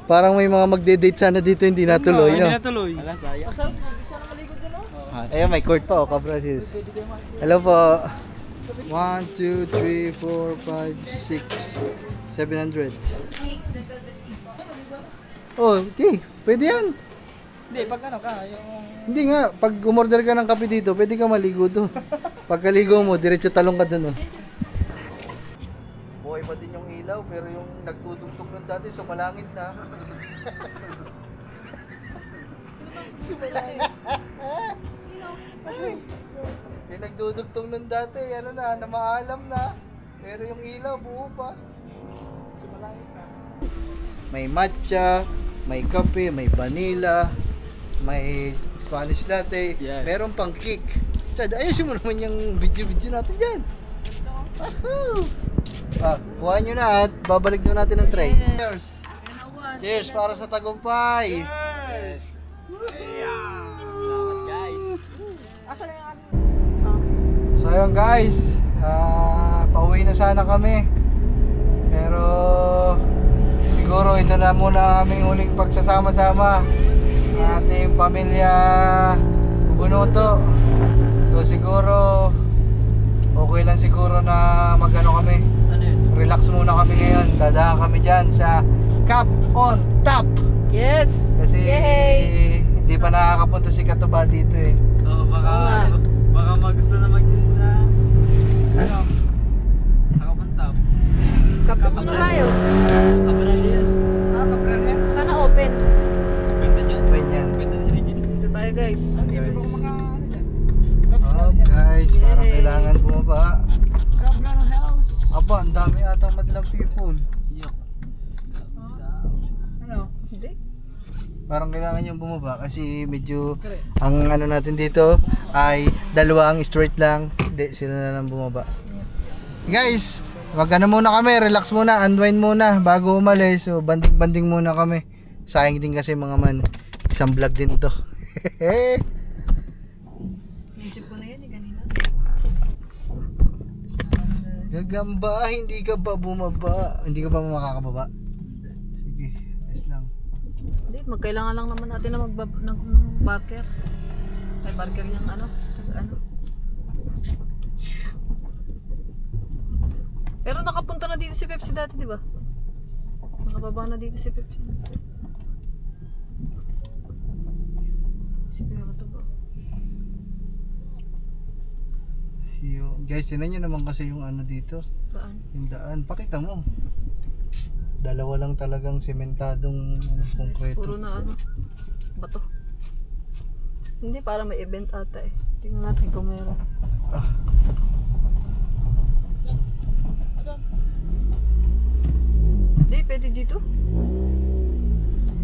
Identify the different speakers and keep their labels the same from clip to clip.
Speaker 1: Parang may mga magde-date sana dito, hindi natuloy.
Speaker 2: Hindi
Speaker 1: No?
Speaker 2: natuloy.
Speaker 3: Wala, sayang.
Speaker 1: Ayun, may court pa, Cabrasis. Hello po. 1, 2, 3, 4, 5, 6, 700. Oh, okay. Pwede yan.
Speaker 2: Hindi, pag ano ka, yung...
Speaker 1: Hindi nga, pag umorder ka ng kape dito, pwede ka maligo doon. Pagkaligo mo, diretso talong ka doon. Oh. Buhay pa din yung ilaw, pero yung nagtutugtog nun dati, sumalangit na. Sumalangit. Yung nagdudugtong nun dati, ano na, namaalam na. Pero yung ilaw, buo pa.
Speaker 2: Sumalangit na.
Speaker 1: May matcha, may kape, may vanilla, may Spanish latte,
Speaker 2: Yes.
Speaker 1: meron pang cake. Chad, ayusin mo naman yung video-video natin dyan. Kuha nyo na at babalik na natin ang tray. Cheers! Cheers para sa tagumpay!
Speaker 2: Cheers!
Speaker 3: Salamat, guys.
Speaker 2: Asan na yung aking...
Speaker 1: So ayun guys, pauwi na sana kami. Pero siguro ito na muna ang aming huling pagsasama-sama ng ating pamilya Bunuto. So siguro okay lang siguro na magano kami. Relax muna kami ngayon. Dadaan kami dyan sa Cap on Top.
Speaker 4: Yes!
Speaker 1: Kasi
Speaker 4: Yay!
Speaker 1: hindi pa nakakapunta si Katuba dito eh.
Speaker 3: Oo,
Speaker 4: nga.
Speaker 3: baka magusto na magtinda. Ano? Sa Kapantap.
Speaker 4: Kape muna tayo.
Speaker 3: Cabrales.
Speaker 2: Cabrales?
Speaker 4: Sana open.
Speaker 3: Ganda dyan.
Speaker 1: Ganyan.
Speaker 3: Ganda dyan.
Speaker 4: Dito tayo guys.
Speaker 1: Guys.
Speaker 2: Ano
Speaker 1: Oh guys, parang
Speaker 4: Yay.
Speaker 1: kailangan bumaba.
Speaker 2: Cabral House.
Speaker 1: Aba, ang dami atang madlang people.
Speaker 3: Yuck.
Speaker 2: Ano?
Speaker 4: Hindi.
Speaker 1: Parang kailangan yung bumaba kasi medyo ang ano natin dito ay dalawang straight lang. Hindi, sila na lang bumaba. Guys, wag ano muna kami, relax muna, unwind muna bago umalis. So, banding-banding muna kami. Sayang din kasi mga man, isang vlog din to.
Speaker 4: Naisip ko na yan eh kanina.
Speaker 1: Gagamba, hindi ka ba bumaba? Hindi ka ba makakababa? Sige, ayos lang.
Speaker 4: Hindi, magkailangan lang naman natin na ng barker. May barker yung ano. Pero nakapunta na dito si Pepsi dati, di ba? Nakababa na dito si Pepsi. Si Pepsi to ba?
Speaker 1: Guys, tinan nyo naman kasi yung ano dito.
Speaker 4: Daan.
Speaker 1: Yung daan, pakita mo. Dalawa lang talagang sementadong konkreto.
Speaker 4: Puro na ano. Bato. Hindi, para may event ata eh. Tingnan natin kung meron. Hindi, pwede dito.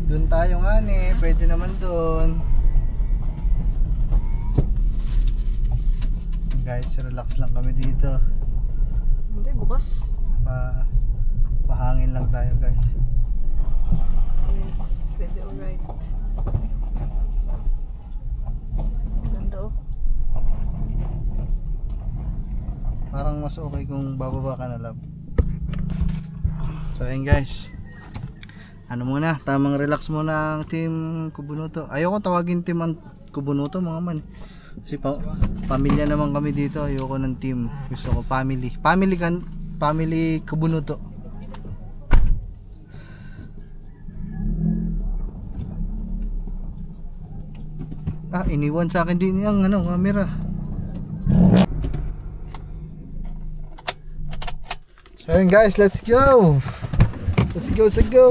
Speaker 1: Doon tayo nga eh, pwede naman doon. Guys, relax lang kami dito.
Speaker 4: Hindi, bukas.
Speaker 1: Pahangin lang tayo guys.
Speaker 4: Yes, pwede alright. Ganda oh.
Speaker 1: Parang mas okay kung bababa ka na, love. So ayun guys, ano muna, tamang relax muna ang team Kubunuto. Ayoko tawagin team ang Kubunuto mga man, kasi pamilya naman kami dito. Ayoko ng team, gusto ko family. Family Kubunuto. Iniwan sa akin din yung ano, camera. So yun guys, let's go. Let's go.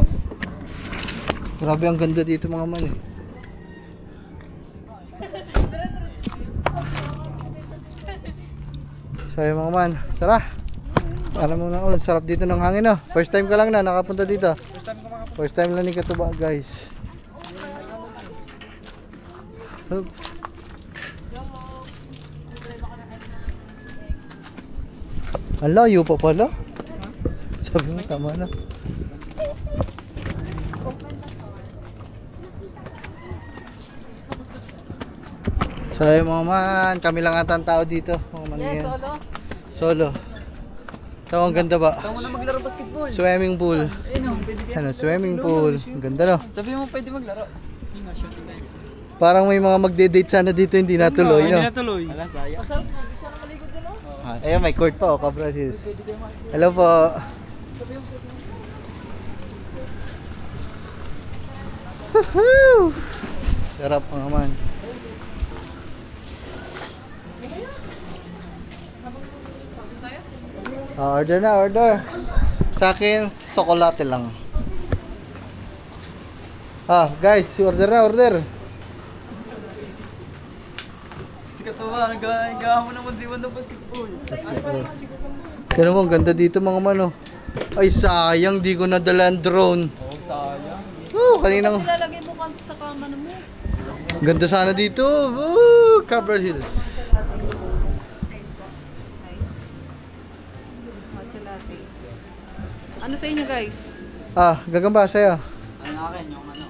Speaker 1: Grabe ang ganda dito mga man eh. So yun mga man, tara. Alam mo na, sarap dito ng hangin oh. First time ka lang na nakapunta dito. First time lang ni Katuba guys. Hup. Ang layo pa pala. Sabi mo tama na. So yung mga man, kami lang ata ang tao dito. Mga man
Speaker 4: Yes,
Speaker 1: yan.
Speaker 4: solo.
Speaker 1: Solo. Ito ang ganda ba?
Speaker 2: Ikaw mo na maglaro basketball.
Speaker 1: Swimming pool.
Speaker 2: Ayun o.
Speaker 1: Ano, swimming pool. Ang ganda no.
Speaker 3: Sabi mo pwede maglaro. Yun nga, shooting tayo.
Speaker 1: Parang may mga magde-date sana dito, hindi natuloy no.
Speaker 3: Hindi natuloy. Wala, sayang.
Speaker 2: Masarap na, isa na maligo dyan, no?
Speaker 1: Ayun, may court pa oh, Cabral Hills. Hello po. Woohoo! Sarap pa naman. Order na, order. Sa akin, sokolate lang. Guys, order na, order.
Speaker 3: Si Katawa, nagawa mo naman di ng basketball.
Speaker 1: Pero mo, ang ganda dito mga mano. Ay, sayang, di ko nadala ang drone.
Speaker 3: Oo, sayang.
Speaker 1: Kanina.
Speaker 4: Nilalagay mo kanto sa kama mo.
Speaker 1: Ganda sana dito. Cabral Hills.
Speaker 4: Nice po. Nice. Matcha latte. Ano sa inyo guys?
Speaker 1: Gagamba sa'yo.
Speaker 3: Ano akin, yung ano?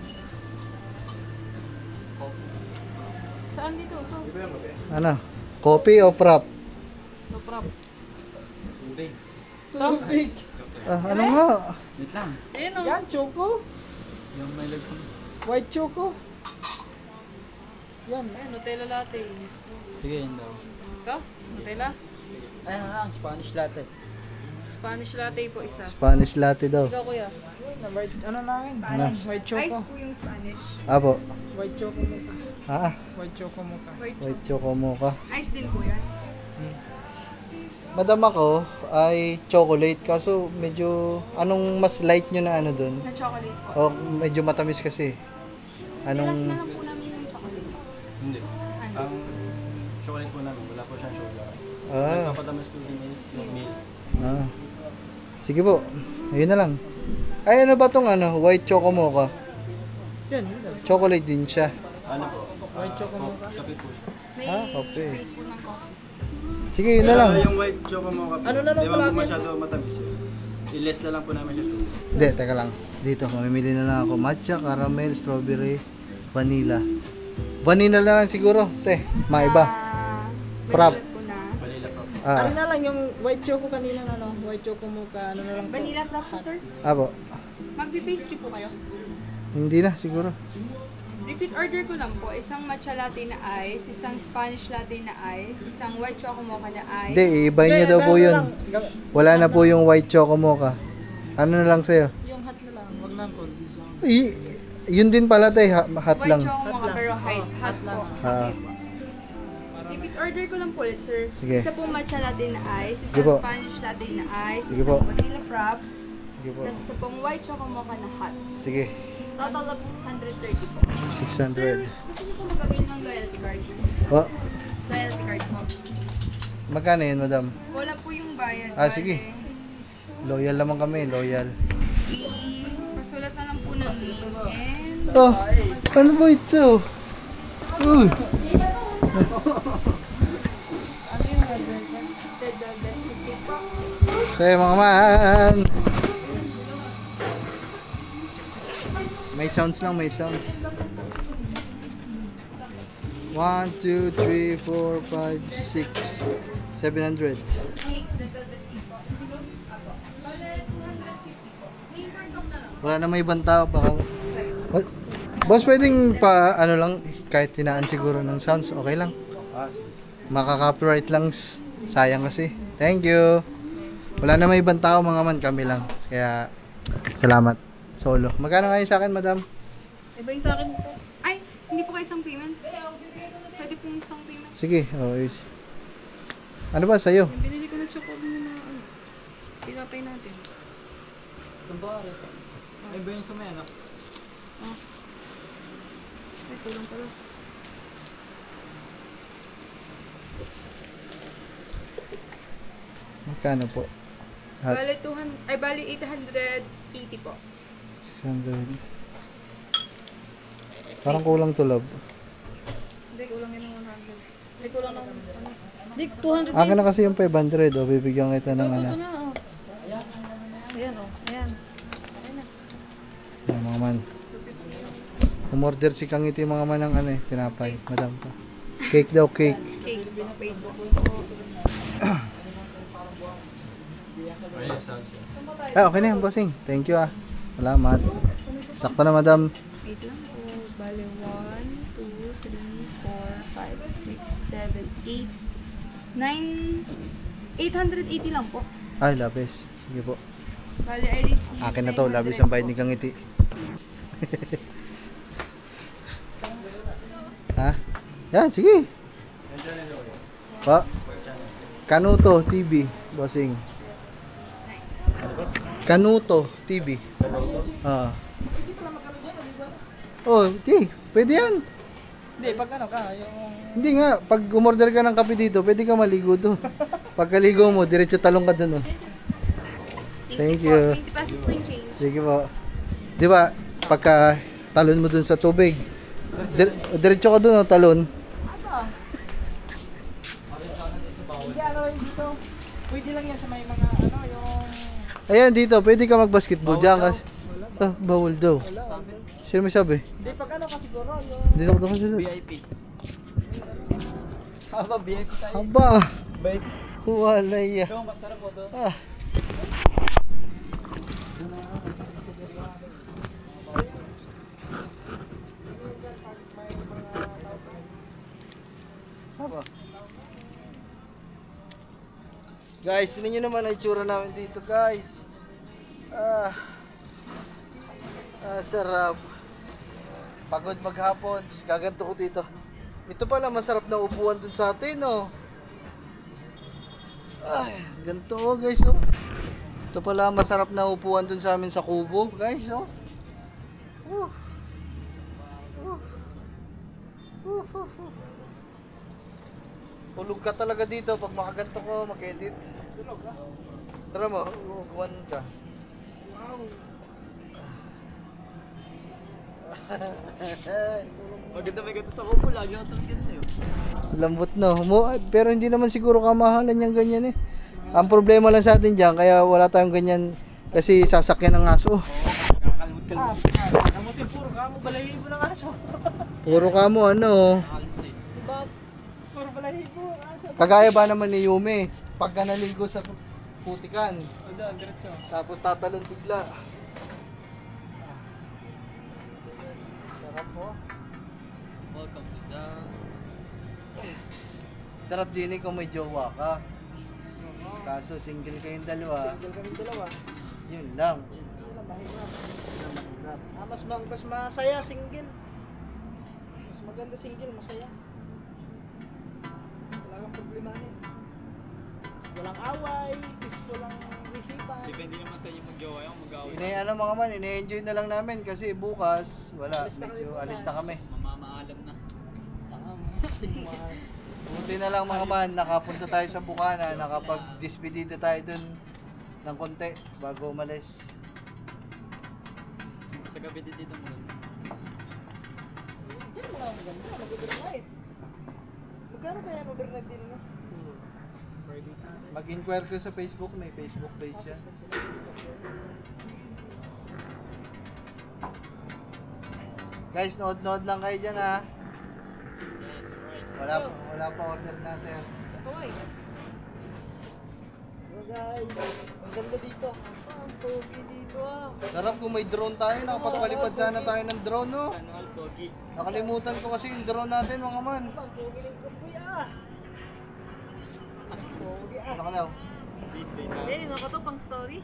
Speaker 4: Saan dito? Ito.
Speaker 1: Ano? Coffee o prop?
Speaker 4: No prop.
Speaker 3: Tubig.
Speaker 2: Tubig.
Speaker 1: Ano nga?
Speaker 3: Wait lang.
Speaker 4: Ayun o.
Speaker 2: Yan, choco.
Speaker 3: Yung may lagsam.
Speaker 2: White choco. Yan.
Speaker 4: Ayun, Nutella latte.
Speaker 3: Sige, yun daw.
Speaker 4: Ito? Nutella?
Speaker 3: Ayun na lang, Spanish latte.
Speaker 4: Spanish latte po isa.
Speaker 1: Spanish latte daw.
Speaker 4: Ikaw kuya.
Speaker 2: Na white, ano namin? White
Speaker 4: Ice
Speaker 2: choco.
Speaker 4: po yung Spanish.
Speaker 1: Apo.
Speaker 2: White choco mocha. White choco mocha.
Speaker 1: White choco mocha.
Speaker 4: Ice din po yan.
Speaker 1: Madam ako ay chocolate kaso medyo anong mas light nyo na ano dun?
Speaker 4: Na chocolate po.
Speaker 1: O medyo matamis kasi.
Speaker 4: Last na
Speaker 1: Anong
Speaker 4: lang po namin yung chocolate.
Speaker 3: Hindi.
Speaker 4: Ano?
Speaker 3: Ang chocolate po namin, wala po siyang sugar.
Speaker 1: ah,
Speaker 3: Kapadamas po din is yung milk.
Speaker 1: Sige po. Ayun na lang. Ay ano ba tong ano? White choco mocha.
Speaker 2: Yan, yun.
Speaker 1: Chocolate din siya.
Speaker 3: Ano po?
Speaker 2: White choco mocha.
Speaker 3: Kape po siya.
Speaker 4: May
Speaker 1: okay.
Speaker 4: base po ng coffee.
Speaker 1: Sige, yun na lang.
Speaker 3: Yung white choco mocha po.
Speaker 2: Ano na lang
Speaker 3: Di ba
Speaker 2: palagi?
Speaker 3: po masyado matamis yun? I-less na lang po namin siya.
Speaker 1: Hindi, teka lang. Dito, mamimili na lang ako. Matcha, caramel, strawberry, vanilla. Vanilla na lang siguro. Te, maiba. Prop.
Speaker 4: Vanilla po na.
Speaker 3: Vanilla po.
Speaker 2: Ano
Speaker 1: Ah,
Speaker 2: na lang yung white choco kanina ano? White choco mocha. Ano na lang po?
Speaker 4: Vanilla prop po sir.
Speaker 1: apo.
Speaker 4: Magbe-pastry po kayo.
Speaker 1: Hindi na, siguro.
Speaker 4: Repeat order ko lang po. Isang matcha latte na ice, isang Spanish latte na ice, isang white choco mocha na ice.
Speaker 1: Hindi, iibahin niya daw po
Speaker 2: Ano
Speaker 1: yun.
Speaker 2: lang,
Speaker 1: Wala na po yung white choco mocha. Ano na lang sa'yo?
Speaker 2: Yung hot na lang. Wag lang cold.
Speaker 1: Yun din pala tayo, hot
Speaker 4: White
Speaker 1: lang.
Speaker 4: choco mocha
Speaker 2: lang.
Speaker 4: pero hot
Speaker 2: Hot
Speaker 4: po.
Speaker 2: lang.
Speaker 1: Ah.
Speaker 4: Repeat order ko lang po ulit sir.
Speaker 1: Sige.
Speaker 4: Isa pong matcha latte na ice,
Speaker 1: Sige
Speaker 4: isang
Speaker 1: po.
Speaker 4: Spanish latte na ice,
Speaker 1: Sige
Speaker 4: isang
Speaker 1: po.
Speaker 4: vanilla frap,
Speaker 1: Sige po.
Speaker 4: tapos isa pong white choco mocha na hot.
Speaker 1: Sige,
Speaker 4: Total of 630 po. Sir,
Speaker 1: 600.
Speaker 4: gusto niyo po mag-avail ng loyalty card?
Speaker 1: Oh,
Speaker 4: Loyalty card po.
Speaker 1: magkano yun, madam?
Speaker 4: Wala po yung bayad.
Speaker 1: Sige. Loyal naman kami, loyal.
Speaker 4: Pasulat na lang po ng name and
Speaker 1: Oh, ano ba ito? Uy,
Speaker 4: ano yung red velvet? Red velvet cheesecake po.
Speaker 1: sa'yo mga man. May sounds lang, may sounds. 1, 2, 3, 4, 5, 6, 700.
Speaker 4: Cake, red velvet cake po. Apo. Bale, 250 po. Name card na lang.
Speaker 1: Wala na may ibang tao, baka... Boss, pwedeng pa, ano lang, kahit tinaan siguro ng sounds, okay lang. Makaka-copyright lang, sayang kasi. Thank you. Wala na may ibang tao, mga man, kami lang. Kaya, salamat. Solo. Magkano nga yun sa akin, madam?
Speaker 4: Iba yung sa akin po. Ay, hindi po kayo isang payment? Pwede pong isang payment.
Speaker 1: Sige, yes. Ano ba sa'yo?
Speaker 4: Yung binili ko na chocolate na ano. Pinapay natin.
Speaker 3: Saan ba? Ay ba yung sa may anak?
Speaker 4: Ay, kulang pala.
Speaker 1: Magkano po? Hot.
Speaker 4: Bali 200, ay bali 880 po.
Speaker 1: 600. Parang kulang tulab.
Speaker 4: Hindi, kulang yun ng 100. Hindi, kulang ng ano. Hindi, 200
Speaker 1: Akin na kasi yung 500, o bibigyan kita ng
Speaker 4: Ito
Speaker 1: ano.
Speaker 4: na, oh. Ayan, oh. Ayan. Ayan na.
Speaker 1: Yan, mga man. Umorder si Kangiti mga man ng ano eh, tinapay. Madam pa. Cake daw, cake.
Speaker 4: Cake. Wait po.
Speaker 3: Ayun, sounds yun.
Speaker 1: Ah, okay na yan, bossing. Thank you ah. Salamat. Sakto na, madam.
Speaker 4: Wait lang po. Bale, 1, 2, 3, 4, 5, 6, 7, 8, 9, 880 lang po.
Speaker 1: Ay, labis. Sige po.
Speaker 4: Bale, I received
Speaker 1: Akin na to,
Speaker 4: 900
Speaker 1: labis ang bayad
Speaker 4: po.
Speaker 1: ni Kangiti. Ha? Yan, sige. Pa. Kanuto TV, bossing. Kanuto TV. Ah. Oh, di. Pwede yan.
Speaker 3: Hindi, pag ano ka, yung...
Speaker 1: Hindi nga, pag umorder ka ng kape dito, pwede ka maligo doon. Pagkaligo mo, diretso talong ka doon. Oh. Thank you.
Speaker 4: 20 pesos po yung change.
Speaker 1: Sige po. Di ba, pagka talon mo dun sa tubig, diretso ka dun, oh, talon.
Speaker 3: Hindi, ano yung dito. Pwede lang yan sa may mga, ano, yung...
Speaker 1: Ayan, dito, pwede ka mag-basketball dyan. Kasi, bawal daw.
Speaker 3: Sabi.
Speaker 1: Sino may sabi?
Speaker 3: Hindi, pag ano ka siguro, yung...
Speaker 1: Dito ko kasi.
Speaker 3: VIP. Haba, VIP tayo.
Speaker 1: Haba.
Speaker 3: VIP.
Speaker 1: Wala ya.
Speaker 3: Doon, masarap po doon.
Speaker 1: Ah. Haba. Guys, tingnan nyo naman ang itsura namin dito, guys. Sarap. Pagod maghapon, tapos gaganto ko dito. Ito pala masarap na upuan dun sa atin, oh. Ay, ganito, oh, guys, oh. Ito pala masarap na upuan dun sa amin sa kubo, guys, oh. Tulog ka talaga dito pag makaganto ko, mag-edit.
Speaker 3: Tulog ka.
Speaker 1: Tara mo, upuan ka.
Speaker 3: Maganda may ganito sa kubo, lagi ako tulog ganito yun.
Speaker 1: Lambot no. Pero hindi naman siguro kamahalan yung ganyan eh. Ang problema lang sa atin dyan, kaya wala tayong ganyan kasi sasakyan ng aso.
Speaker 3: Nakakalimut ka lang. Nakakalimut yung puro kamo, balayin mo ng aso.
Speaker 1: Puro kamo ano.
Speaker 3: Nakakalimut eh.
Speaker 4: Diba?
Speaker 3: Puro balayin mo ang aso.
Speaker 1: Kagaya ba naman ni Yumi, pagka naligo sa putikan,
Speaker 3: O doon, diretso.
Speaker 1: tapos tatalon bigla. Sarap po.
Speaker 3: Welcome to the...
Speaker 1: Sarap din eh kung may jowa ka. Kaso single kayong dalawa,
Speaker 3: Single kami dalawa.
Speaker 1: yun lang.
Speaker 3: Yun ang mahirap.
Speaker 1: Mahirap.
Speaker 3: Mas masaya single. Mas maganda single, masaya. Wala kang problema eh. Walang away, peaceful lang isipan.
Speaker 5: Depende naman sa inyo mag-jowa yung mag-away.
Speaker 1: Ano mga man, ine-enjoy na lang namin kasi bukas, wala,
Speaker 3: Alis na kami
Speaker 1: medyo
Speaker 3: bukas.
Speaker 1: alis na kami.
Speaker 5: Mamamaalam na.
Speaker 1: Buti na lang mga man, nakapunta tayo sa Bukana, nakapag-dispedida tayo dun ng konti bago umalis.
Speaker 5: Sa gabi din dito mo.
Speaker 3: Diyan mo lang maganda, mag-overnight. Magkano ba yan overnight din mo?
Speaker 1: Mag-inquire ko sa Facebook, may Facebook page siya. Guys, nood-nood lang kayo dyan ha.
Speaker 5: Yes, alright.
Speaker 1: Wala pa order natin.
Speaker 3: Kawai. So guys, ang ganda dito.
Speaker 4: Ang pogi dito ah.
Speaker 1: Sarap kung may drone tayo, nakapagpalipad sana tayo ng drone, no?
Speaker 5: San Juan, Pogi.
Speaker 1: Nakalimutan ko kasi yung drone natin mga man.
Speaker 3: Ang pogi ng kuya. Ang pogi ah.
Speaker 1: Ano ka daw?
Speaker 5: Dito
Speaker 4: Hindi, ako to pang story.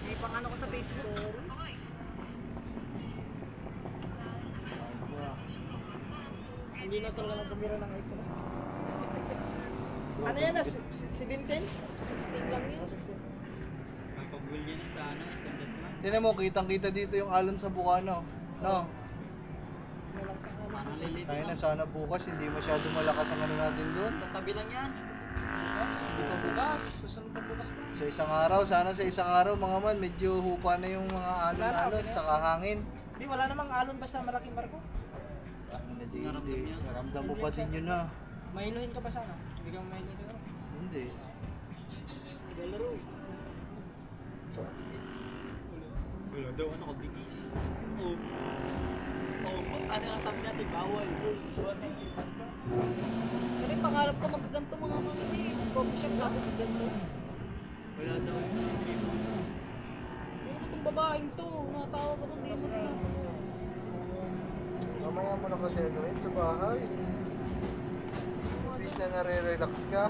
Speaker 4: May pang ano ko sa Facebook.
Speaker 3: Hindi na talaga nagkamera ng iPhone. Ano yan ah? 17?
Speaker 4: 16 lang yun.
Speaker 3: 16.
Speaker 5: Kapag-will yan sa ano, isang desma.
Speaker 1: Tinan mo, kitang-kita dito yung alon sa Bukano. No?
Speaker 5: Parang lilit.
Speaker 1: Tayo na sana bukas, hindi masyado malakas ang ano natin doon.
Speaker 5: Sa tabi lang yan.
Speaker 3: Bukas. Susunod pa bukas pa.
Speaker 1: Sa isang araw, sana sa isang araw mga man, medyo hupa na yung mga alon-alon, saka hangin.
Speaker 3: Hindi, wala namang alon basta malaking barko.
Speaker 1: Hindi, naramdam mo pa din yun ha.
Speaker 3: Mahinuhin ka ba sana? Hindi ka mahinuhin siguro.
Speaker 1: Hindi.
Speaker 3: Galaro.
Speaker 5: Wala daw, ano ko bigay. Oh. Oh, ano nga sabi natin, bawal.
Speaker 4: Pero yung pangarap ko magaganto mga mamili. Coffee shop tapos ganito.
Speaker 5: Wala daw.
Speaker 4: Hindi ako
Speaker 2: yung babaeng to. Natawag ako, hindi mo sinasagot.
Speaker 1: Mamaya mo na kasi anuhin sa bahay. Imbis na nare-relax ka,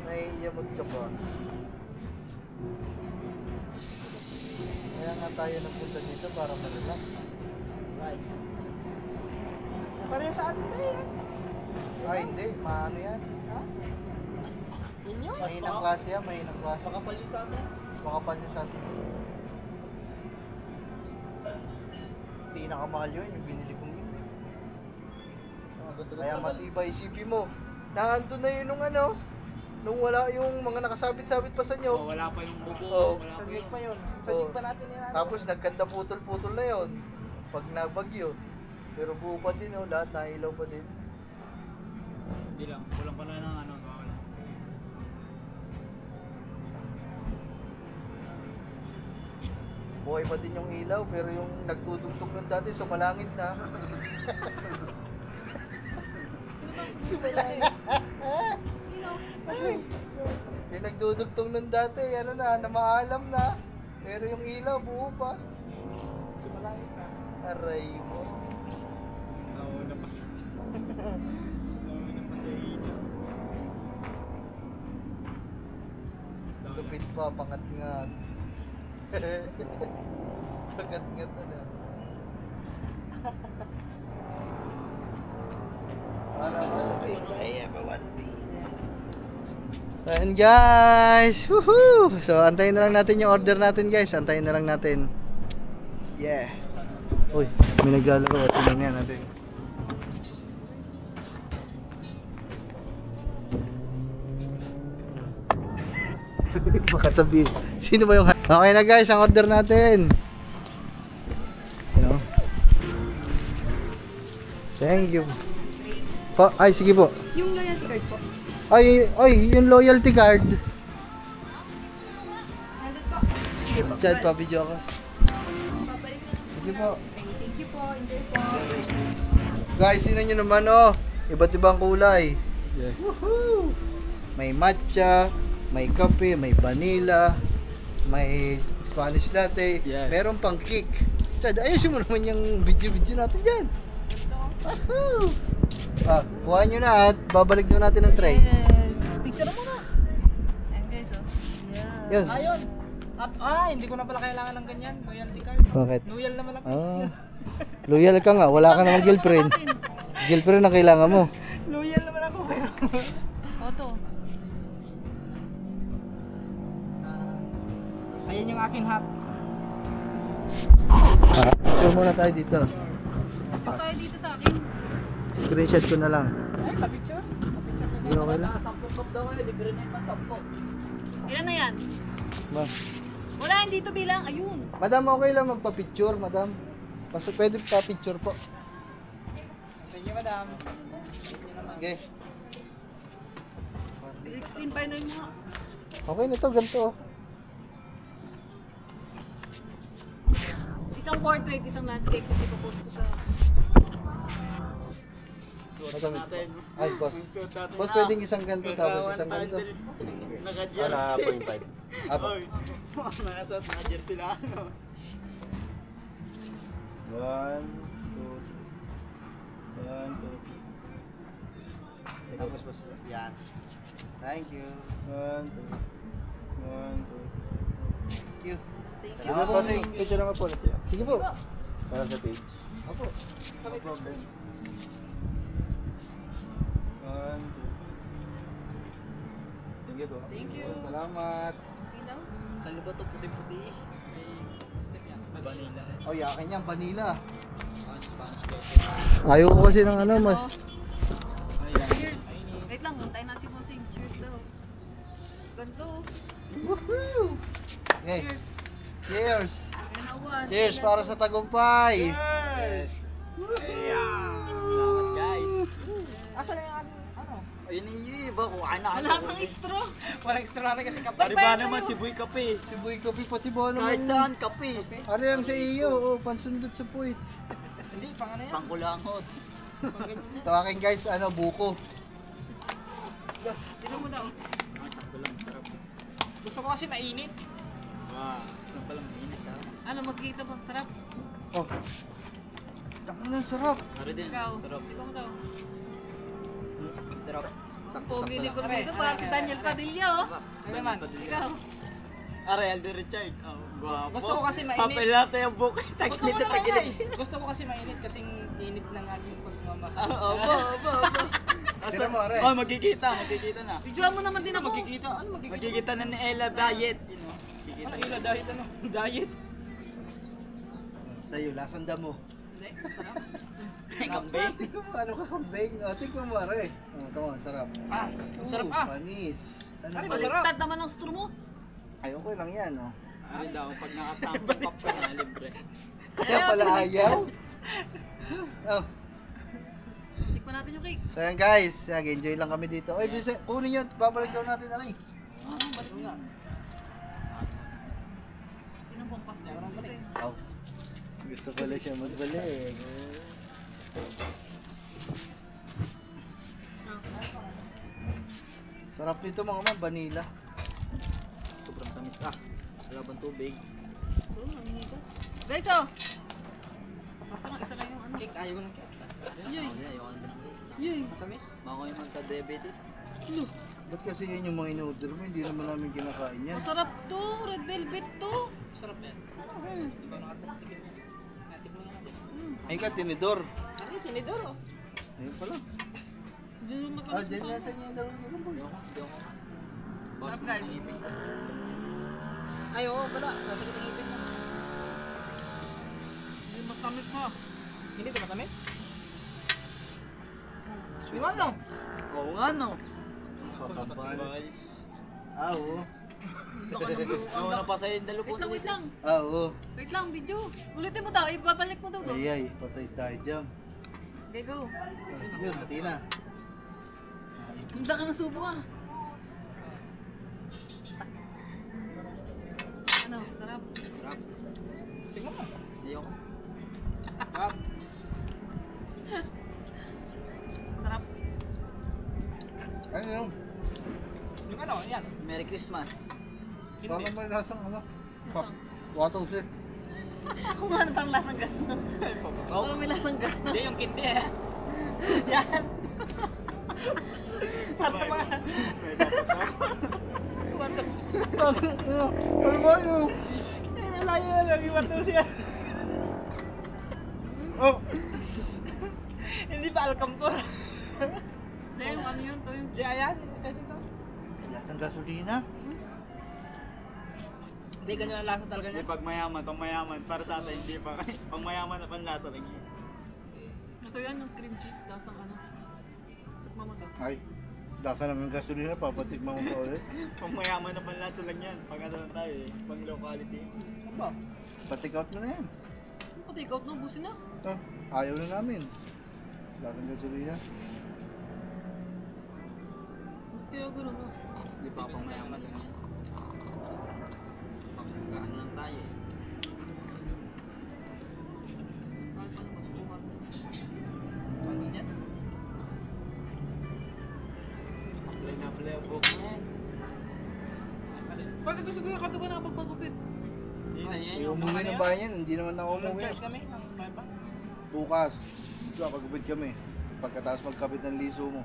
Speaker 1: naiiyamot ka pa. Kaya nga tayo nagpunta dito para ma-relax.
Speaker 3: Right. Pareho sa atin tayo yan.
Speaker 1: Ay, hindi. Maano yan?
Speaker 3: Ha? Yun yun.
Speaker 1: Mahinang klase yan, mahinang klase.
Speaker 5: Mas makapal yung sa atin.
Speaker 1: Mas makapal niya sa atin. Pinakamahal yun, yung binili kong yun. Kaya matibay, isipin mo. Naandun na yun nung ano, nung wala yung mga nakasabit-sabit pa sa
Speaker 5: Oh,
Speaker 1: inyo.
Speaker 5: wala pa yung bubo.
Speaker 1: Oh.
Speaker 5: Wala
Speaker 3: Sa
Speaker 5: pa
Speaker 3: gig
Speaker 5: yung...
Speaker 3: pa yun. Sa
Speaker 1: Oo.
Speaker 3: gig pa natin yan.
Speaker 1: Tapos nagkanda putol-putol na yun. Pag nagbagyo. Pero buo pa din, oh, lahat nailaw pa din.
Speaker 5: Hindi lang. Kulang pa lang ng ano. Wala.
Speaker 1: Buhay pa din yung ilaw, pero yung nagtutugtog nun dati, sumalangit na.
Speaker 4: Sino?
Speaker 1: Yung nagdudugtong nun dati, ano na, namaalam na. Pero yung ilaw, buo pa.
Speaker 3: Sumalangit na.
Speaker 1: Aray mo.
Speaker 5: Nauna pa sa... Nauna pa sa ina.
Speaker 1: Lupit pa, pangat-ngat. Pangat-ngat na. Para malapit. So, ayan guys! Woohoo! So, antayin na lang natin yung order natin guys. Antayin na lang natin. Yeah! Uy, may naglalaro. Tingnan nga natin. Baka sabihin, sino ba yung... Okay na guys, ang order natin. You know? Thank you. Po, ay, sige po.
Speaker 4: Yung loyalty card po.
Speaker 1: Ay, yung loyalty card.
Speaker 4: Nandun po.
Speaker 1: Chat pa, video ako.
Speaker 4: Babalik na lang.
Speaker 1: Sige po.
Speaker 4: Thank you po. Enjoy po.
Speaker 1: Guys, yun nyo naman oh. Iba't ibang kulay.
Speaker 5: Yes.
Speaker 1: Woohoo! May matcha, may kape, may vanilla, may Spanish latte,
Speaker 5: Yes.
Speaker 1: meron pang cake. Chad, ayusin mo naman yung video-video natin dyan. Woohoo! Ah, kuha nyo na at babalik na natin ang tray.
Speaker 4: Yes. Picture mo na. Ayan guys, oh. Yeah.
Speaker 1: Yun.
Speaker 3: Ayun. Hindi ko na pala kailangan ng ganyan. Loyalty card.
Speaker 1: Bakit?
Speaker 3: Loyal naman ako.
Speaker 1: Ah, loyal ka nga, wala ka namang girlfriend. Girlfriend ang kailangan mo.
Speaker 3: Loyal naman ako. Pero...
Speaker 4: Photo.
Speaker 3: Ayan yung aking hap.
Speaker 1: Ah, picture muna tayo dito.
Speaker 4: Picture tayo dito sa akin.
Speaker 1: Screenshot ko na lang.
Speaker 3: Ay, pa-picture. Pa-picture ko
Speaker 1: Hindi, okay lang.
Speaker 5: Nakasampung cup daw kayo. Libre na yung pasampung.
Speaker 4: Ilan na yan?
Speaker 1: Ma.
Speaker 4: Wala, hindi to bilang. Ayun.
Speaker 1: Madam, okay lang magpa-picture, madam. Basta pwede pa-picture po.
Speaker 3: Thank you, madam. Thank you naman.
Speaker 1: Okay.
Speaker 4: 16 pa yun mo.
Speaker 1: Okay na to, ganito oh.
Speaker 4: Isang portrait, isang landscape kasi popost ko sa...
Speaker 5: Suot
Speaker 1: Madam,
Speaker 5: natin.
Speaker 1: ay, boss.
Speaker 5: Suot natin
Speaker 1: Boss,
Speaker 5: na.
Speaker 1: pwedeng isang ganito tapos isang ganito.
Speaker 5: Naka-jersey.
Speaker 1: Apo.
Speaker 5: Oy. Nakasuot na jersey lang. ano. 1, 2, 1, 2.
Speaker 1: Tapos, boss. Yan. Thank you.
Speaker 5: 1, 2. 1, 2.
Speaker 1: Thank you.
Speaker 4: Thank you.
Speaker 1: Salamat, bossing.
Speaker 5: Picture naman po natin.
Speaker 1: Sige po.
Speaker 5: Para sa page.
Speaker 1: Apo.
Speaker 5: No problem. 1, 2. Thank you po.
Speaker 4: Thank you.
Speaker 1: Salamat.
Speaker 4: Okay daw?
Speaker 5: Ano ba ito? Puti-puti. May step yan. Vanilla.
Speaker 1: Oh, yakin yan, vanilla.
Speaker 5: Spanish coffee.
Speaker 1: Ayaw ko kasi ng ano, mas...
Speaker 5: Ayan.
Speaker 4: Cheers. Wait lang, hintayin natin si Bossing. Cheers daw. Ganto.
Speaker 1: Woohoo! Okay.
Speaker 4: Cheers.
Speaker 1: Cheers!
Speaker 4: Ayun na, one.
Speaker 1: Cheers para sa tagumpay!
Speaker 5: Cheers! Ayan! Salamat guys!
Speaker 3: Asa na yung aking, ano?
Speaker 5: Ayun na yung iba ko. Ano?
Speaker 4: Wala kang straw.
Speaker 3: Walang extra na kasi kapag.
Speaker 5: Pari ba naman si Boy Kape?
Speaker 1: Si Boy Kape, pati ba naman?
Speaker 5: Kahit saan kape.
Speaker 1: Ano yung sa iyo? Oh, pansundot sa puwit.
Speaker 3: Hindi, pang ano yan?
Speaker 5: Pangkulangot.
Speaker 3: Pang ganyan.
Speaker 1: Ito akin guys, ano, buko.
Speaker 4: Tignan mo daw.
Speaker 5: Sakto lang. Sarap.
Speaker 3: Gusto ko kasi mainit.
Speaker 5: Wow. Saan palang mainit ha?
Speaker 4: Ano, magkita ba? Sarap.
Speaker 1: Oh. Tangan na sarap.
Speaker 5: Ari din,
Speaker 4: Ikaw.
Speaker 5: sarap.
Speaker 4: Ikaw mo to.
Speaker 5: Sarap.
Speaker 4: Pogi ni
Speaker 5: lang.
Speaker 4: Corbino, parang si Daniel Padilla, oh.
Speaker 5: Ano naman?
Speaker 4: Ikaw.
Speaker 5: Ari, Aldo Richard. Oh, guwapo.
Speaker 3: Gusto ko kasi mainit.
Speaker 5: Papelate yung buko. Taglit na taglit.
Speaker 3: Gusto ko kasi mainit kasing init ng aking pagmamahal.
Speaker 5: Opo.
Speaker 1: Tira mo, Are.
Speaker 5: Oh, magkikita na.
Speaker 4: Videoan mo naman din ako.
Speaker 3: Magkikita? Ano magkikita?
Speaker 5: Magkikita na ni Ella diet. You know,
Speaker 3: Ano ila diet ano? Diet?
Speaker 1: Sa'yo, lasang damo.
Speaker 4: Hindi, sarap.
Speaker 5: Kambing.
Speaker 1: Tingnan mo, ano ka kambing? O, tingnan mo, Are. Oh, tama, sarap.
Speaker 3: Ah, ang sarap ah.
Speaker 1: Panis. Ano
Speaker 3: Are,
Speaker 1: ba?
Speaker 3: masarap.
Speaker 4: Baliktad naman ang straw mo.
Speaker 1: Ayoko lang yan, oh.
Speaker 5: Ari daw, pag nakasample pop ka na, libre.
Speaker 1: Kaya pala ayaw. Oh.
Speaker 4: Tikman natin yung cake.
Speaker 1: So yan guys, enjoy lang kami dito. Oy, yes. Kunin nyo, babalik daw natin alay.
Speaker 3: Balik mo nga.
Speaker 4: Yun ang pangpas ko. Kasi,
Speaker 1: Oh. Gusto pala siya magbalik. Sarap nito mga man, vanilla.
Speaker 5: Sobrang tamis ah. Wala bang tubig?
Speaker 4: guys, oh. Basta nga, isa na yung ano.
Speaker 3: Cake, ayaw ko ng cake.
Speaker 4: Yoy.
Speaker 5: Ayoko na din.
Speaker 4: Yoy.
Speaker 3: Matamis?
Speaker 5: Bako yung magka-diabetes.
Speaker 1: Ba't kasi yun yung mga in-order mo, hindi naman namin kinakain yan.
Speaker 4: Masarap to. Red velvet to.
Speaker 3: Sarap yan.
Speaker 4: Mm.
Speaker 3: Di ba nakatikim mo? Natin mo yan.
Speaker 1: Ay ka, tinidor.
Speaker 3: Ano yung tinidor oh?
Speaker 1: Ayun pala.
Speaker 4: Hindi yung
Speaker 1: Ah,
Speaker 4: matamis
Speaker 1: dyan
Speaker 4: mo.
Speaker 1: nasa inyo daw yung ano boy.
Speaker 4: Sarap, guys.
Speaker 3: Ay oo pala, sasakit ang ipin mo.
Speaker 4: Hindi matamis mo.
Speaker 3: Hindi ito matamis?
Speaker 1: Sweet.
Speaker 3: Iwan lang.
Speaker 5: Oo nga no.
Speaker 1: Kakambal. Ah, oo.
Speaker 5: Nauna pa sa'yo yung dalo po.
Speaker 4: Wait lang.
Speaker 1: Ah, oo.
Speaker 4: Wait lang, video. Ulitin mo daw. Ibabalik mo daw doon.
Speaker 1: Ay, ay, patay tayo dyan.
Speaker 4: Okay, go.
Speaker 1: Yun, pati na.
Speaker 4: Ang laki ng subo ah. Ano, sarap.
Speaker 5: Sarap.
Speaker 3: Tingnan mo.
Speaker 5: Ayoko.
Speaker 3: Sarap.
Speaker 4: Sarap.
Speaker 1: Ano yun?
Speaker 3: Yung ano, yan.
Speaker 5: Merry Christmas.
Speaker 1: Parang may lasang ano?
Speaker 4: Lasang?
Speaker 1: Watong siya.
Speaker 4: Ako nga, parang lasang gas na. Parang may lasang gas na.
Speaker 3: Hindi yung kindi eh. Yan. Para naman.
Speaker 1: Ano ba yun?
Speaker 3: Nalayo na lang iwan daw siya.
Speaker 1: Oh!
Speaker 3: Hindi pa alkampor.
Speaker 4: Hindi, yung ano yun to yung
Speaker 3: Di ayan. Kasi ito.
Speaker 1: Lasang gasolina?
Speaker 3: Hindi, ganyan ang lasa talaga
Speaker 5: Hindi
Speaker 3: niya.
Speaker 5: pag mayaman. Para sa atin, hindi pa. Pang mayaman na panlasa lang yun.
Speaker 4: Ito yan, yung cream cheese, lasang ano. Tikman mo to.
Speaker 1: Ay, lasa naman gasolina, papatikman mo pa ulit.
Speaker 5: Pang mayaman na panlasa lang yan. Pag ano lang tayo eh. Pang locality.
Speaker 3: Ano ba?
Speaker 1: Patik out mo na yan.
Speaker 4: Take out na, busin na.
Speaker 1: Ito, ayaw na namin. Lasang gasolina.
Speaker 4: Kaya gano'n no.
Speaker 5: Hindi pa pang mayaman lang yan. Pang ano lang tayo eh.
Speaker 4: Bakit pa naman buhat?
Speaker 3: Ano yan?
Speaker 5: Play na play ang book na yan.
Speaker 4: Bakit ito siguro ka ito ba nakapagpagupit?
Speaker 1: Ay, umuwi ng bayan yan, hindi naman ako umuwi.
Speaker 3: Charge kami ng pa.
Speaker 1: Bukas, ito, pagupit kami. Pagkatapos magkapit ng liso mo.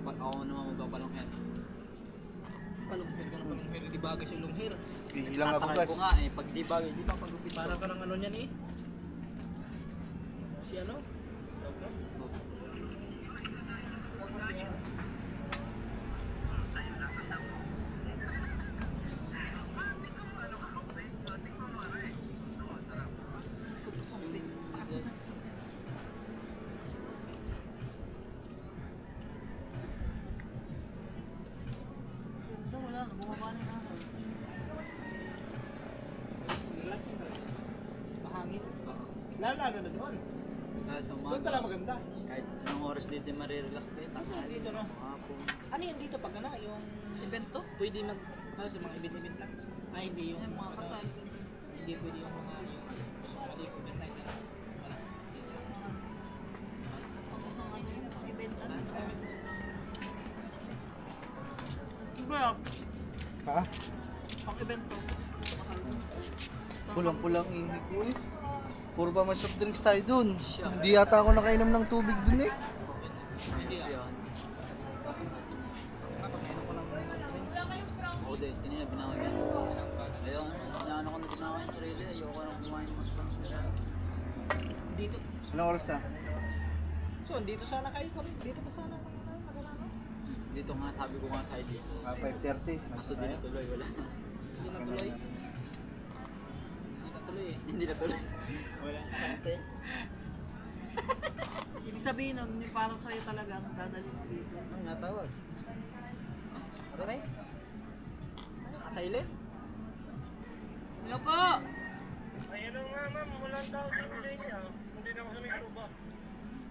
Speaker 5: Ako naman magpapalong yan.
Speaker 3: Palungkir ka na palungkir. Di bagay siya lunghir.
Speaker 1: Ihilang ako
Speaker 5: Tataray
Speaker 1: guys.
Speaker 5: ko nga eh. Pag di bagay, di pa pagupit.
Speaker 3: Parang ka ng ano niyan eh. Si ano?
Speaker 4: Ito wala, bumaba na yung araw.
Speaker 3: Mahangin. Lalo na doon.
Speaker 5: Sa
Speaker 3: Doon
Speaker 5: umaga.
Speaker 3: pala maganda.
Speaker 5: Kahit anong oras dito marirelax kayo.
Speaker 3: Dito no.
Speaker 5: Hapon.
Speaker 3: Ano yun dito pag ano? Yung
Speaker 4: Event to?
Speaker 3: pwede mag ano sa mga event lang. Ay hindi yung
Speaker 4: Yung mga kasal.
Speaker 3: Hindi pwede yung mga hindi ko na tayo. Wala.
Speaker 4: Ang isang ano yun, event ano. Diba?
Speaker 1: Ha?
Speaker 4: Pang event to. Mahal.
Speaker 1: Pulang-pulang ihi ko eh. Puro ba may soft drinks tayo dun? Hindi yata ako nakainom ng tubig dun eh.
Speaker 5: Hindi yan. Ako din, kanina binawi yan. Ayaw, inaano ko na binawi yung sarili. Ayoko nang kumain ng mas masyado.
Speaker 2: Dito.
Speaker 1: Anong oras na?
Speaker 2: So, dito sana kayo kami. Dito pa sana. Nagalaman.
Speaker 5: Dito nga, sabi ko nga sa'yo dito.
Speaker 1: 5:30.
Speaker 5: Kaso di natuloy, wala na.
Speaker 2: Hindi na tuloy. Hindi na tuloy eh.
Speaker 5: Hindi natuloy. Wala na kasi.
Speaker 4: Ibig sabihin nun, yung para sa'yo talaga ang dadalhin mo dito.
Speaker 5: Ang natawag.
Speaker 2: Aray? Silent?
Speaker 4: Hello po!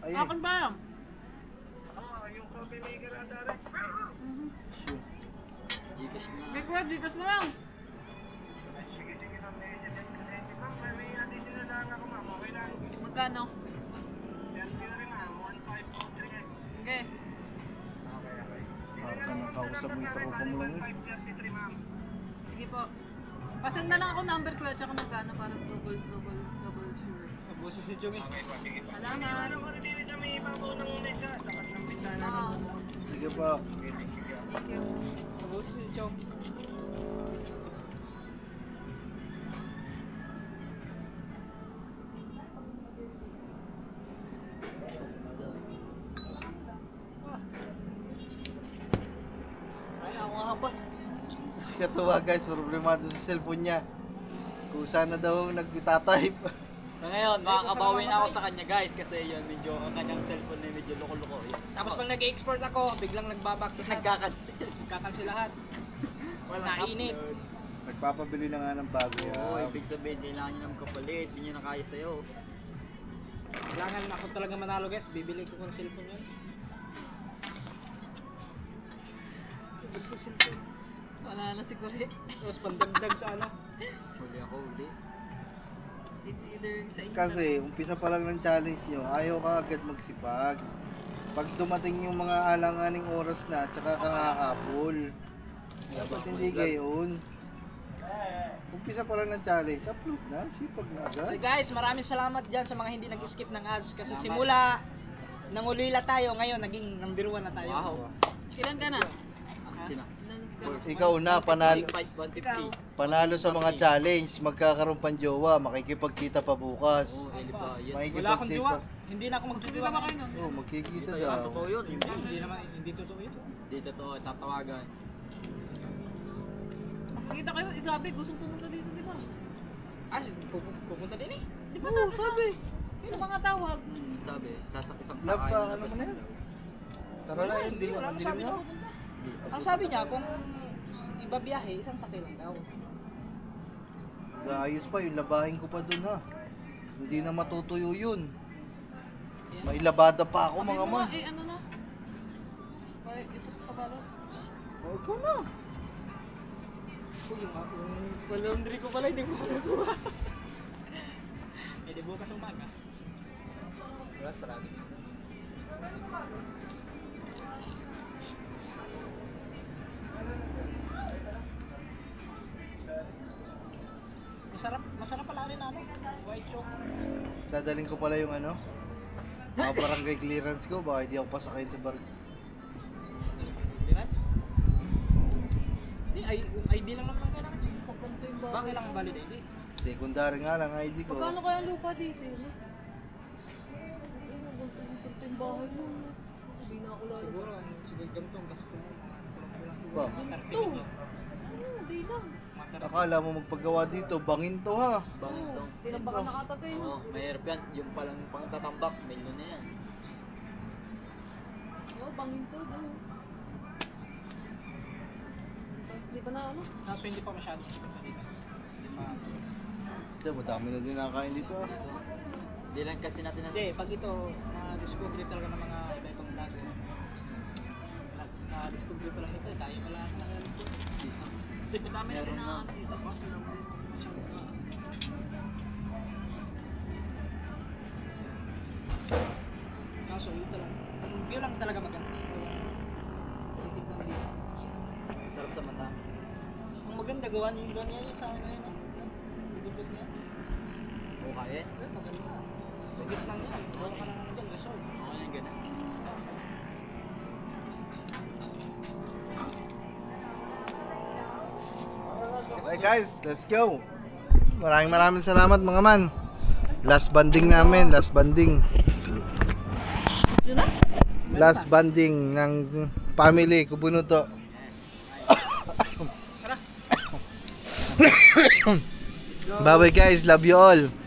Speaker 1: Ayun.
Speaker 4: Akin ba?
Speaker 1: Sure.
Speaker 5: Gcash na.
Speaker 4: Check what? Dito na lang. Magkano? Okay.
Speaker 1: Parang nakausap mo yung tropa mo lang eh.
Speaker 4: Sige po. Pasend na lang ako number ko at saka magkano para double sure.
Speaker 2: Nabuso si Jung eh.
Speaker 4: Salamat. Oo.
Speaker 1: Sige po.
Speaker 4: Thank you.
Speaker 2: Nabuso si Jung.
Speaker 5: Ay, ako nga pas.
Speaker 1: Si katuwa guys, problemado sa cellphone niya. Kung sana daw nagtitatype.
Speaker 5: So ngayon, makakabawi na ako sa kanya guys kasi yun, medyo ang kanyang cellphone na medyo loko-loko. Yun.
Speaker 2: Tapos pag nag-export ako, biglang nagbaback to lahat.
Speaker 5: Nagkakancel.
Speaker 2: Nagkakancel lahat. Nainit.
Speaker 1: Nagpapabili na nga ng bago
Speaker 5: Oo,
Speaker 1: yan.
Speaker 5: ibig sabihin, kailangan nyo ng kapalit, hindi nyo na kaya sa'yo.
Speaker 2: Kailangan ako talaga manalo guys, bibili ko ng cellphone yun. Bibili ko cellphone.
Speaker 4: Wala na siguro.
Speaker 2: Tapos pandagdag sa ano.
Speaker 5: Huli ako, huli.
Speaker 4: It's either sa inyo.
Speaker 1: Kasi umpisa pa lang ng challenge nyo, ayaw ka agad magsipag. Pag dumating yung mga alanganing oras na, tsaka ka hahabol. Dapat hindi gayon. Umpisa pa lang ng challenge, upload na, sipag na
Speaker 2: Okay
Speaker 1: agad.
Speaker 2: guys, maraming salamat dyan sa mga hindi nag-skip ng ads kasi simula nangulila tayo, ngayon naging number 1 na tayo.
Speaker 5: Wow.
Speaker 4: Ilan ka na?
Speaker 5: Sino?
Speaker 4: Ilan ka?
Speaker 1: Ikaw na, panalo,
Speaker 5: 150.
Speaker 1: panalo sa mga challenge, magkakaroon pang jowa, makikipagkita pa bukas.
Speaker 5: Oo, Eli pa. Yun.
Speaker 2: Wala akong
Speaker 1: Makikipag-date
Speaker 2: jowa.
Speaker 1: pa.
Speaker 2: Hindi na ako
Speaker 4: Hindi
Speaker 2: magjowa.
Speaker 4: ka ba kayo nun?
Speaker 1: Oh, magkikita
Speaker 5: Dito yun,
Speaker 1: daw.
Speaker 5: totoo yun.
Speaker 2: Hindi naman, hindi totoo yun.
Speaker 5: Dito to, tatawagan.
Speaker 4: Magkikita kayo, isabi, gustong pumunta dito, di ba?
Speaker 2: Ah, pupunta din eh.
Speaker 4: Di ba sabi? Sa mga tawag.
Speaker 5: Sabi, isang
Speaker 1: Love
Speaker 5: sakay
Speaker 1: pa,
Speaker 5: na
Speaker 1: ano
Speaker 5: labas
Speaker 1: mo na
Speaker 5: na
Speaker 1: yan?
Speaker 5: daw.
Speaker 1: Tara na, hindi
Speaker 2: Wala
Speaker 1: lang,
Speaker 2: akong
Speaker 1: hindi
Speaker 2: sabi
Speaker 1: lang
Speaker 2: na pupunta. Ang sabi niya, kung iba biyahe, isang sakay lang daw.
Speaker 1: Ayos pa, yung labahin ko pa dun ha. Hindi na matutuyo yun. May labada pa ako mga man.
Speaker 4: Eh, ano na? Ito pa ba?
Speaker 1: Oh, ikaw na.
Speaker 2: Yung laundry ko pala, hindi ko magagawa. Eh, di bukas umaga.
Speaker 5: Wala, sarado.
Speaker 2: Masarap pala rin ano, white choco.
Speaker 1: Dadaling ko pala yung ano. Mga barangay clearance ko, baka hindi ako pasakayin sa barangay.
Speaker 2: Dirats? Hindi, ID lang naman kailangan.
Speaker 4: Pagkanto yung
Speaker 2: Bakit kailangan valid ID?
Speaker 1: Secondary nga lang ID ko.
Speaker 4: Magkano kaya ang lupa dito? Magkano yung bahay mo? Hindi na ako
Speaker 2: Siguro,
Speaker 4: lalabas.
Speaker 2: siguro ganito ang gasto mo.
Speaker 1: Ba?
Speaker 4: Ito! Hindi lang.
Speaker 1: Akala mo magpagawa dito, bangin to ha.
Speaker 5: Bangin to.
Speaker 4: Hindi lang baka nakatagay mo.
Speaker 5: Oo, mahirap yan. Yung palang pangtatambak, milyon na yan.
Speaker 4: Oo, bangin to. Di ba na ano?
Speaker 2: Kaso hindi pa masyado sikat na dito. Hindi pa.
Speaker 1: Hindi, madami na din nakakain dito ha.
Speaker 5: Hindi lang kasi natin
Speaker 2: Hindi, pag ito, na-discovery talaga ng mga iba-ibang vlogger. Na-discovery pa lang ito, tayo pala na-discovery.
Speaker 4: Dami na din na ano dito. Kasi lang din masyado na.
Speaker 2: Kaso ito lang. Yun lang talaga maganda dito. Titignan mo dito.
Speaker 5: Sarap sa mata.
Speaker 2: Ang maganda gawa niyo yung ganyan yun sa akin na yun. Hindi tubig niya.
Speaker 5: Oo, kaya.
Speaker 2: Maganda. Sa gitna niya, huwag ka na naman dyan, resort.
Speaker 5: Oo, yung ganun.
Speaker 1: Okay guys, let's go. Maraming salamat mga man. Last banding namin, last banding. Last banding ng family Kubunuto. Bye bye guys, love you all.